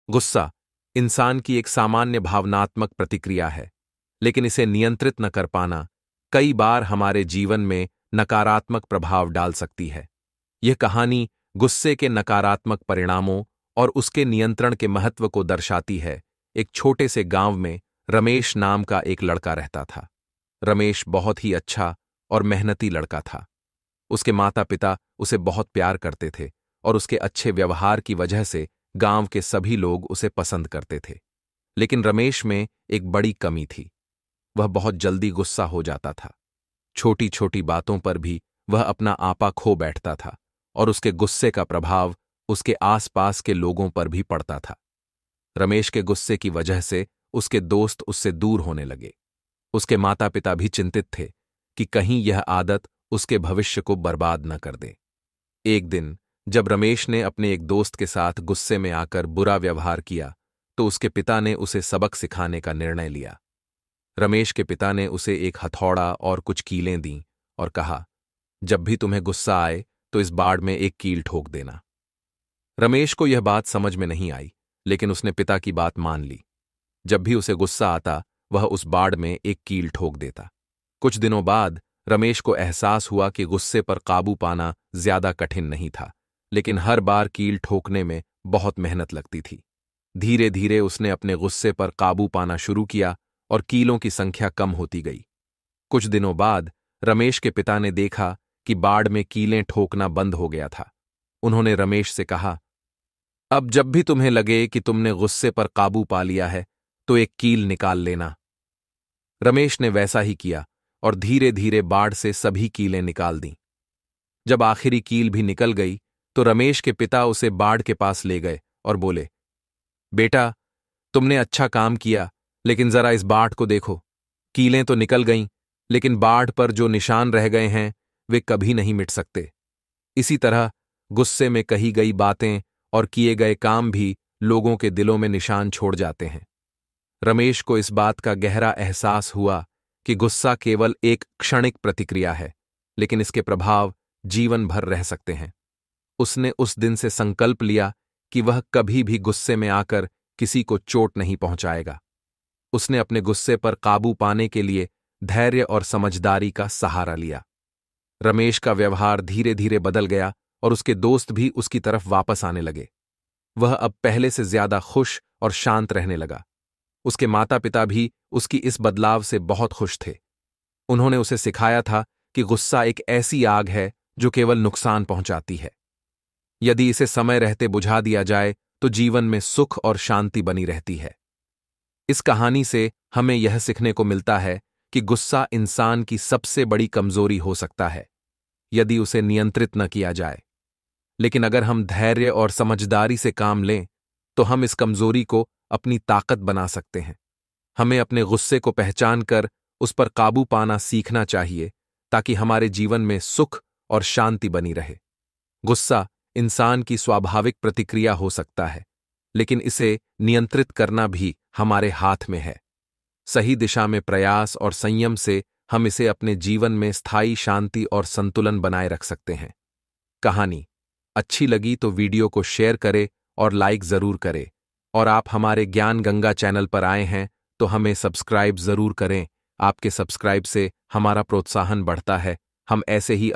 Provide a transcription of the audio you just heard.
गुस्सा इंसान की एक सामान्य भावनात्मक प्रतिक्रिया है, लेकिन इसे नियंत्रित न कर पाना कई बार हमारे जीवन में नकारात्मक प्रभाव डाल सकती है। यह कहानी गुस्से के नकारात्मक परिणामों और उसके नियंत्रण के महत्व को दर्शाती है। एक छोटे से गांव में रमेश नाम का एक लड़का रहता था। रमेश बहुत ही अच्छा और मेहनती लड़का था। उसके माता पिता उसे बहुत प्यार करते थे और उसके अच्छे व्यवहार की वजह से गांव के सभी लोग उसे पसंद करते थे। लेकिन रमेश में एक बड़ी कमी थी। वह बहुत जल्दी गुस्सा हो जाता था। छोटी छोटी बातों पर भी वह अपना आपा खो बैठता था और उसके गुस्से का प्रभाव उसके आसपास के लोगों पर भी पड़ता था। रमेश के गुस्से की वजह से उसके दोस्त उससे दूर होने लगे। उसके माता पिता भी चिंतित थे कि कहीं यह आदत उसके भविष्य को बर्बाद न कर दे। एक दिन जब रमेश ने अपने एक दोस्त के साथ गुस्से में आकर बुरा व्यवहार किया, तो उसके पिता ने उसे सबक सिखाने का निर्णय लिया। रमेश के पिता ने उसे एक हथौड़ा और कुछ कीलें दीं और कहा, जब भी तुम्हें गुस्सा आए तो इस बाड़ में एक कील ठोक देना। रमेश को यह बात समझ में नहीं आई, लेकिन उसने पिता की बात मान ली। जब भी उसे गुस्सा आता, वह उस बाड़ में एक कील ठोक देता। कुछ दिनों बाद रमेश को एहसास हुआ कि गुस्से पर काबू पाना ज्यादा कठिन नहीं था, लेकिन हर बार कील ठोकने में बहुत मेहनत लगती थी। धीरे धीरे उसने अपने गुस्से पर काबू पाना शुरू किया और कीलों की संख्या कम होती गई। कुछ दिनों बाद रमेश के पिता ने देखा कि बाड़ में कीलें ठोकना बंद हो गया था। उन्होंने रमेश से कहा, अब जब भी तुम्हें लगे कि तुमने गुस्से पर काबू पा लिया है, तो एक कील निकाल लेना। रमेश ने वैसा ही किया और धीरे धीरे बाड़ से सभी कीलें निकाल दीं। जब आखिरी कील भी निकल गई, तो रमेश के पिता उसे बाड़ के पास ले गए और बोले, बेटा, तुमने अच्छा काम किया, लेकिन जरा इस बाड़ को देखो। कीलें तो निकल गईं, लेकिन बाड़ पर जो निशान रह गए हैं वे कभी नहीं मिट सकते। इसी तरह गुस्से में कही गई बातें और किए गए काम भी लोगों के दिलों में निशान छोड़ जाते हैं। रमेश को इस बात का गहरा एहसास हुआ कि गुस्सा केवल एक क्षणिक प्रतिक्रिया है, लेकिन इसके प्रभाव जीवन भर रह सकते हैं। उसने उस दिन से संकल्प लिया कि वह कभी भी गुस्से में आकर किसी को चोट नहीं पहुंचाएगा। उसने अपने गुस्से पर काबू पाने के लिए धैर्य और समझदारी का सहारा लिया। रमेश का व्यवहार धीरे धीरे बदल गया और उसके दोस्त भी उसकी तरफ वापस आने लगे। वह अब पहले से ज्यादा खुश और शांत रहने लगा। उसके माता पिता भी उसकी इस बदलाव से बहुत खुश थे। उन्होंने उसे सिखाया था कि गुस्सा एक ऐसी आग है जो केवल नुकसान पहुंचाती है। यदि इसे समय रहते बुझा दिया जाए तो जीवन में सुख और शांति बनी रहती है। इस कहानी से हमें यह सीखने को मिलता है कि गुस्सा इंसान की सबसे बड़ी कमजोरी हो सकता है, यदि उसे नियंत्रित न किया जाए। लेकिन अगर हम धैर्य और समझदारी से काम लें, तो हम इस कमजोरी को अपनी ताकत बना सकते हैं। हमें अपने गुस्से को पहचान कर उस पर काबू पाना सीखना चाहिए, ताकि हमारे जीवन में सुख और शांति बनी रहे। गुस्सा इंसान की स्वाभाविक प्रतिक्रिया हो सकता है, लेकिन इसे नियंत्रित करना भी हमारे हाथ में है। सही दिशा में प्रयास और संयम से हम इसे अपने जीवन में स्थायी शांति और संतुलन बनाए रख सकते हैं। कहानी अच्छी लगी तो वीडियो को शेयर करें और लाइक जरूर करें। और आप हमारे ज्ञान गंगा चैनल पर आए हैं तो हमें सब्सक्राइब जरूर करें। आपके सब्सक्राइब से हमारा प्रोत्साहन बढ़ता है। हम ऐसे ही